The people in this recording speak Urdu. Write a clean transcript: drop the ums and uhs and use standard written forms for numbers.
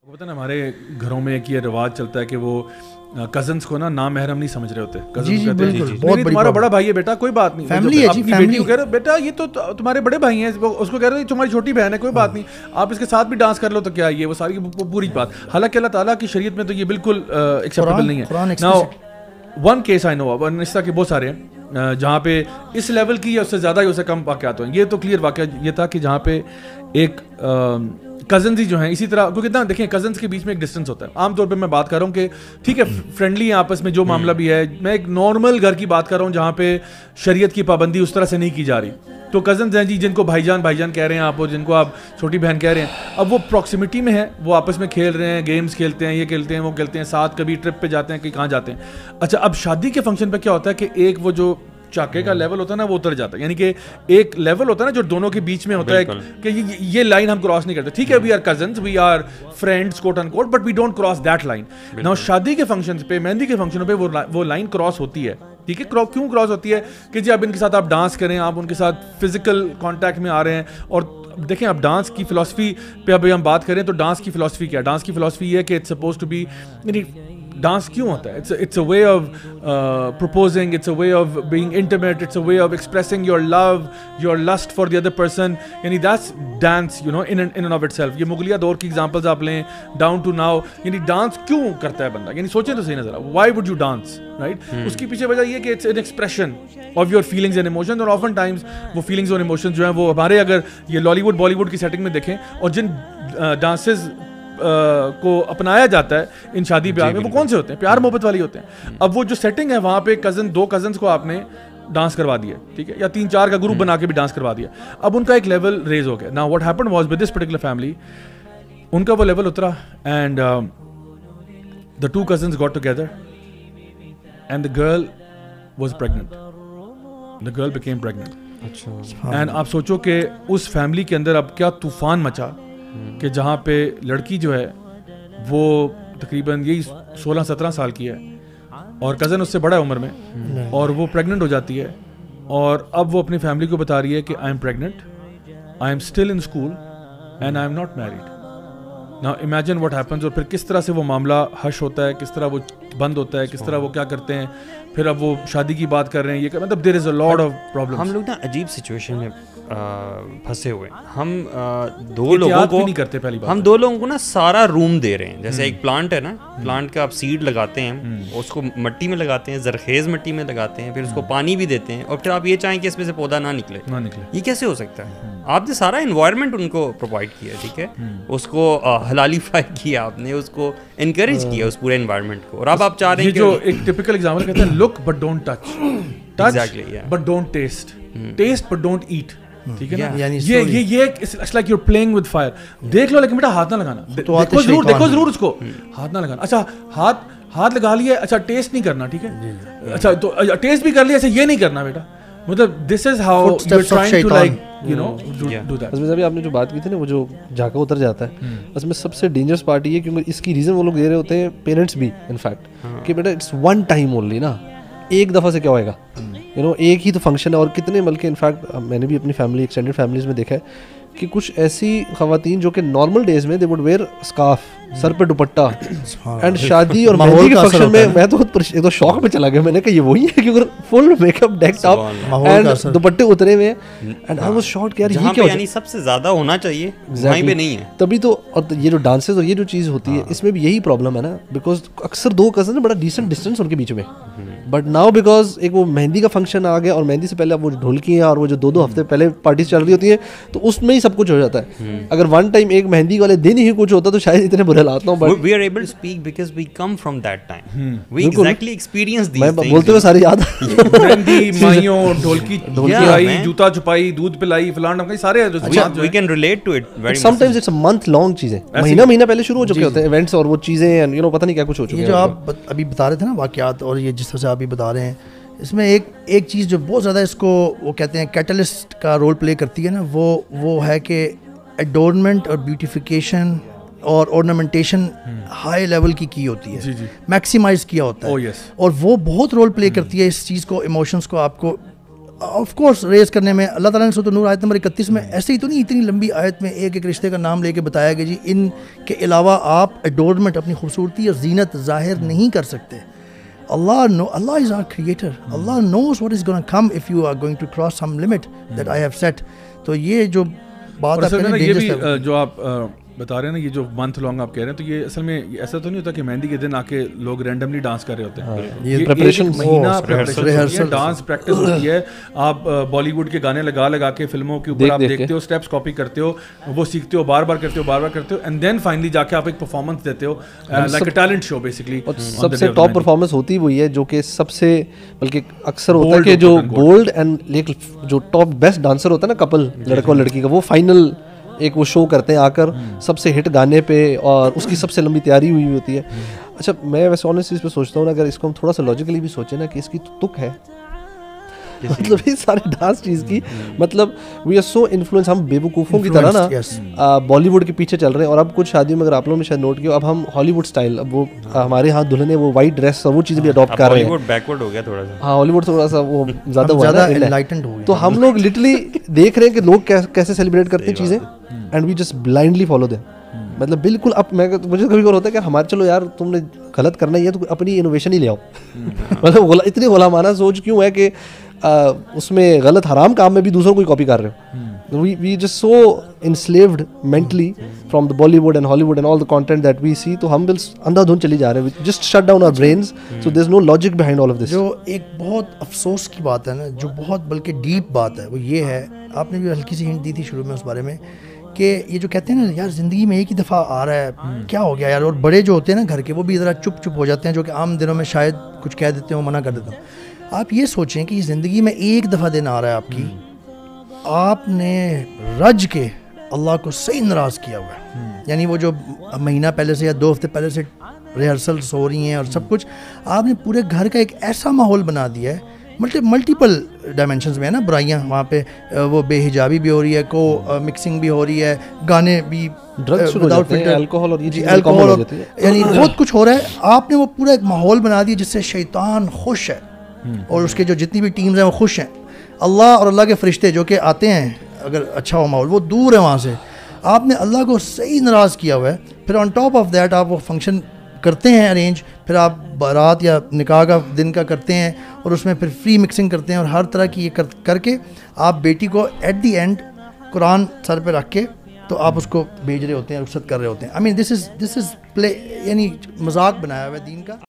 پتہ نا ہمارے گھروں میں ایک یہ رواج چلتا ہے کہ وہ کزنس کو نا نامحرم نہیں سمجھ رہے ہوتے. کزنس کہتے ہیں تمہارا بڑا بھائی ہے بیٹا, کوئی بات نہیں, فیملی ہے جی, بیٹی کو کہہ رہے بیٹا یہ تو تمہارے بڑے بھائی ہیں, اس کو کہہ رہے تمہاری چھوٹی بہن ہے, کوئی بات نہیں, آپ اس کے ساتھ بھی ڈانس کر لو تو کیا, یہ وہ ساری پوری بات. حالانکہ اللہ تعالیٰ کی شریعت میں تو یہ بالکل ایکسیپٹیبل نہیں ہے. ناؤ ون کیس آئی نو, اس طرح کے بہت سارے ہیں جہاں پہ اس لیول کی یا اس سے زیادہ یا اس سے کم واقعات ہیں. یہ تو کلیئر واقعہ یہ تھا کہ جہاں پہ ایک کزنز ہی جو ہیں اسی طرح, کیونکہ اتنا دیکھیں کزنس کے بیچ میں ایک ڈسٹینس ہوتا ہے. عام طور پہ میں بات کر رہا ہوں کہ ٹھیک ہے فرینڈلی ہیں آپس میں جو معاملہ بھی ہے, میں ایک نارمل گھر کی بات کر رہا ہوں جہاں پہ شریعت کی پابندی اس طرح سے نہیں کی جا رہی. تو کزنز ہیں جی جن کو بھائی جان کہہ رہے ہیں آپ, اور جن کو آپ چھوٹی بہن کہہ رہے ہیں, اب وہ پراکسیمیٹی میں ہے, وہ آپس میں کھیل رہے ہیں, گیمز کھیلتے ہیں, یہ کھیلتے ہیں, وہ کھیلتے ہیں, ساتھ کبھی ٹرپ پہ جاتے ہیں, کہیں کہاں جاتے ہیں. اچھا اب شادی کے فنکشن پہ کیا ہوتا ہے کہ ایک وہ جو چاکے کا لیول ہوتا ہے نا وہ اتر جاتا ہے, یعنی کہ ایک لیول ہوتا ہے نا جو دونوں کے بیچ میں ہوتا ہے کہ یہ لائن ہم کراس نہیں کرتے. ٹھیک ہے we are cousins, we are friends quote unquote, but we don't cross that line. Now شادی کے فنکشنز پہ, مہندی کے فنکشنوں پہ وہ لائن کراس ہوتی ہے. ٹھیک ہے کیوں کراس ہوتی ہے کہ جی اب ان کے ساتھ آپ ڈانس کریں, آپ ان کے ساتھ فزیکل کانٹیکٹ میں آ رہے ہیں. اور دیکھیں اب ڈانس کی فلاسفی پہ اب ہم بات کریں تو ڈانس کی فلاسفی کیا ہے؟ ڈانس کی فلاسفی یہ ہے کہ اٹس سپوز ٹو بی, یعنی ڈانس کیوں ہوتا ہے؟ It's a way of proposing, it's a way of being intimate, it's a way of expressing your love, your lust for the other person, یعنی that's dance you know in end of itself. یہ مغلیہ دور کی ایگزامپلز آپ لیں ڈاؤن ٹو ناؤ, یعنی ڈانس کیوں کرتا ہے بندہ, یعنی سوچیں تو صحیح نظر, why would you dance right. اس کی پیچھے وجہ یہ کہ it's an expression of your feelings and emotions, اور آفن ٹائمز وہ فیلنگز اور ایموشنز جو ہیں وہ ہمارے اگر یہ لالی ووڈ بالی ووڈ کی سیٹنگ میں دیکھیں, اور جن ڈانسز کو اپنایا جاتا ہے ان شادی بیاہ میں وہ کون سے ہوتے ہیں؟ پیار محبت والی ہوتے ہیں. اب وہ جو سیٹنگ ہے وہاں پہ دو کزنس کو آپ نے ڈانس کروا دیا, ٹھیک ہے, یا 3-4 کا گروپ بنا کے بھی ڈانس کروا دیا. اب ان کا ایک لیول ریز ہو گیا. Now what happened was with this particular family, ان کا وہ لیول اترا and the 2 cousins got together and the girl was pregnant. The girl became pregnant. And آپ سوچو کہ اس فیملی کے اندر اب کیا طوفان مچا کہ جہاں پہ لڑکی جو ہے وہ تقریباً یہی 16-17 سال کی ہے اور کزن اس سے بڑا ہے عمر میں, اور وہ پریگننٹ ہو جاتی ہے, اور اب وہ اپنی فیملی کو بتا رہی ہے کہ I am pregnant, I am still in school and I am not married. Now imagine what happens, اور پھر کس طرح سے وہ معاملہ حش ہوتا ہے, کس طرح وہ بند ہوتا ہے, کس طرح وہ کیا کرتے ہیں. پھر اب وہ شادی کی بات کر رہے ہیں, یہ مطلب دیر از اے لاٹ آف پرابلم. ہم لوگ نا عجیب سچویشن میں پھنسے ہوئے. ہم دو لوگوں کو نہیں کرتے, پہلی بات ہم 2 لوگوں کو نا سارا روم دے رہے ہیں. جیسے ایک پلانٹ ہے نا, پلانٹ کا آپ سیڈ لگاتے ہیں, اس کو مٹی میں لگاتے ہیں, زرخیز مٹی میں لگاتے ہیں, پھر اس کو پانی بھی دیتے ہیں, اور پھر آپ یہ چاہیں کہ اس میں سے پودا نہ نکلے. یہ کیسے ہو سکتا ہے؟ آپ نے سارا انوائرمنٹ ان کو پرووائڈ کیا, ٹھیک ہے, اس کو حلالیفائی کیا, آپ نے اس کو انکریج کیا اس پورے انوائرمنٹ کو, اور اب آپ چاہ رہے ہیں کہ جو ایک ٹپیکل ایگزامپل کہتے ہیں look but don't touch, touch but don't taste, taste but don't eat. ٹھیک ہے نا, یہ it's like you are playing with fire. دیکھ لو لیکن بیٹا ہاتھ نہ لگانا, دیکھو ضرور اس کو, ہاتھ نہ لگانا. اچھا ہاتھ لگا لیا, اچھا ٹیسٹ نہیں کرنا, ٹھیک ہے, اچھا تو ٹیسٹ بھی کر لیا, ایسا یہ نہیں کرنا بیٹا. مطلب this is how you are trying to like you know do that. اس میں ابھی آپ نے جو بات کی تھی نا, وہ جو جھاکا اتر جاتا ہے, اس میں سب سے ڈینجرس پارٹ یہ ہے کیونکہ اس کی ریزن وہ لوگ دے رہے ہوتے ہیں پیرنٹس بھی انفیکٹ, کہ بیٹا اٹس ون ٹائم اونلی نا, ایک دفعہ سے کیا ہوئے گا, یو نو ایک ہی تو فنکشن ہے. اور کتنے بلکہ انفیکٹ میں نے بھی اپنی فیملی ایکسٹینڈیڈ فیملیز میں دیکھا ہے کہ کچھ ایسی خواتین جو کہ نارمل ڈیز میں دے وڈ ویئر اسکارف, سر پہ دوپٹہ, اینڈ شادی اور مہندی کے فنکشن میں میں تو خود ایک تو شوق میں چلا گیا, میں نے کہا یہ وہی ہے کہ full make up decked up and دوپٹے اترے ہوئے, اینڈ آئی واز شاکڈ کہ یار یہ کیا, یعنی سب سے زیادہ ہونا چاہیے وہیں پہ نہیں ہے. تبھی تو, اور یہ جو ڈانسز اور یہ جو چیز ہوتی ہے اس میں بھی یہی پرابلم ہے نا, بیکاز اکثر 2 کزن بڑا ڈیسنٹ ڈسٹینس ان کے بیچ میں, بٹ ناؤ بیکاز ایک وہ مہندی کا فنکشن آ گیا, اور مہندی سے پہلے اب وہ ڈھولکی ہیں اور وہ جو 2 ہفتے پہلے پارٹیز چل رہی ہوتی ہیں, تو اس میں ہی سب کچھ ہو جاتا ہے. اگر ون ٹائم ایک مہندی والے دن ہی کچھ ہوتا تو شاید اتنے برے حالات نہ ہوں. But we are able to speak because we come from that time, we exactly experience these things. بولتے ہوئے ساری یاد مہندی, مائیوں, ڈھولکی آئی, جوتا چھپائی, دودھ پلائی, فلان سارے we can relate to it very much. sometimes it's a month long چیزیں, مہینہ پہلے شروع ہو چکے ہوتے ہیں ایونٹس اور وہ چیزیں, یو نو پتہ نہیں کیا کچھ ہو چکے ہیں. جو آپ ابھی بتا رہے تھے نا واقعات, اور یہ جس طرح سے آپ بھی بتا رہے ہیں, اس میں ایک چیز جو بہت زیادہ اس کو وہ کہتے ہیں کیٹلسٹ کا رول پلے کرتی ہے نا, وہ ہے کہ ایڈورنمنٹ اور بیوٹیفیکیشن اور ornamentation ہائی لیول کی ہوتی ہے, میکسیمائز کیا ہوتا ہے, اور وہ بہت رول پلے کرتی ہے اس چیز کو, ایموشنس کو آپ کو آف کورس ریز کرنے میں اللہ تعالیٰ نے سورۃ النور آیت نمبر 31 میں ایسے ہی تو نہیں اتنی لمبی آیت میں ایک ایک رشتے کا نام لے کے بتایا کہ جی ان کے علاوہ آپ ایڈورنمنٹ اپنی خوبصورتی اور زینت ظاہر نہیں کر سکتے. Allah is our creator, Allah knows what is gonna come if you are going to cross some limit that I have set. تو یہ جو بات آپ یہ بھی جو آپ بتا رہے ہیں نا, یہ جو منتھ لانگ آپ کہہ رہے ہیں, تو یہ اصل میں ایسا تو نہیں ہوتا کہ مہندی کے دن آ کے لوگ رینڈملی ڈانس کر رہے ہوتے ہیں. یہ مہینہ ڈانس پریکٹس ہوتی ہے. آپ بالی ووڈ کے گانے لگا کے فلموں کے اوپر آپ دیکھتے ہو, اسٹیپس کاپی کرتے ہو, وہ سیکھتے ہو, بار بار کرتے ہو, اینڈ دین فائنلی جا کے آپ ایک پرفارمنس دیتے ہو, like a talent show basically. سب سے ٹاپ پرفارمنس ہوتی وہی ہے جو کہ سب سے, بلکہ اکثر ہوتا ہے کہ جو بولڈ اینڈ جو ٹاپ بیسٹ ڈانسر ہوتا ہے نا کپل, لڑکا اور لڑکی کا, وہ فائنل ایک وہ شو کرتے ہیں آ کر سب سے ہٹ گانے پہ, اور اس کی سب سے لمبی تیاری ہوئی ہوتی ہے. اچھا میں ویسے آنیسٹلی اس پہ سوچتا ہوں نا, اگر اس کو ہم تھوڑا سا لاجیکلی بھی سوچیں نا کہ اس کی تک ہے, مطلب یہ سارے ڈانس چیز کی, مطلب وی آر سو انفلوئنس, ہم بے وقوفوں کی طرح نا بالی ووڈ کے پیچھے چل رہے ہیں. اور اب کچھ شادیوں میں اگر آپ لوگوں نے شاید نوٹ کیا, اب ہم ہالی ووڈ اسٹائل, اب وہ ہمارے ہاں دلہن وہ وائٹ ڈریس اور وہ چیزیں بھی اڈاپٹ کر رہے ہیں. بیکورڈ ہو گیا تھوڑا سا, ہاں ہالی ووڈ تھوڑا سا وہ زیادہ انلائٹنڈ ہو گیا. تو ہم لوگ لٹرلی دیکھ رہے ہیں کہ لوگ کیسے سیلیبریٹ کرتے ہیں چیزیں, and we just blindly follow them. مطلب بالکل. اب مجھے کبھی کبھی ہوتا ہے کہ ہمارے چلو یار تم نے غلط کرنا ہی ہے تو اپنی انوویشن ہی لے آؤ. مطلب اتنی غلامانہ سوچ کیوں ہے کہ اس میں غلط حرام کام میں بھی دوسروں کو کاپی کر رہے ہو. We just so enslaved mentally from the Bollywood and Hollywood and all the content that we see. تو ہم اندھا دھند چلی جا رہے ہیں, just shut down our brains, so there is no logic behind all of this. جو ایک بہت افسوس کی بات ہے نا, جو بہت بلکہ ڈیپ بات ہے, وہ یہ ہے, آپ نے بھی ہلکی سی ہنٹ دی تھی شروع میں اس بارے میں, کہ یہ جو کہتے ہیں نا یار زندگی میں ایک ہی دفعہ آ رہا ہے, کیا ہو گیا یار. اور بڑے جو ہوتے ہیں نا گھر کے, وہ بھی ذرا چپ ہو جاتے ہیں, جو کہ عام دنوں میں شاید کچھ کہہ دیتے ہوں, منع کر دیتا ہوں. آپ یہ سوچیں کہ زندگی میں ایک دفعہ دن آ رہا ہے آپ کی, آپ نے رج کے اللہ کو صحیح ناراض کیا ہوا ہے. یعنی وہ جو مہینہ پہلے سے یا 2 ہفتے پہلے سے ریہرسلس ہو رہی ہیں اور سب کچھ, آپ نے پورے گھر کا ایک ایسا ماحول بنا دیا ہے, ملٹیپل ڈائمینشنز میں ہے نا برائیاں وہاں پہ, وہ بے حجابی بھی ہو رہی ہے, کو مکسنگ بھی ہو رہی ہے, گانے بھی, الکوہول یعنی بہت کچھ ہو رہا ہے. آپ نے وہ پورا ایک ماحول بنا دیا جس سے شیطان خوش ہے, اور اس کے جو جتنی بھی ٹیمز ہیں وہ خوش ہیں. اللہ اور اللہ کے فرشتے جو کہ آتے ہیں اگر اچھا ہو ماحول, وہ دور ہے وہاں سے. آپ نے اللہ کو صحیح ناراض کیا ہوا ہے. پھر آن ٹاپ آف دیٹ آپ وہ فنکشن کرتے ہیں ارینج, پھر آپ بارات یا نکاح کا دن کا کرتے ہیں, اور اس میں پھر فری مکسنگ کرتے ہیں, اور ہر طرح کی یہ کر کے آپ بیٹی کو ایٹ دی اینڈ قرآن سر پہ رکھ کے تو آپ اس کو بھیج رہے ہوتے ہیں, رخصت کر رہے ہوتے ہیں. آئی مین دس از پلے, یعنی مذاق بنایا ہوا ہے دین کا.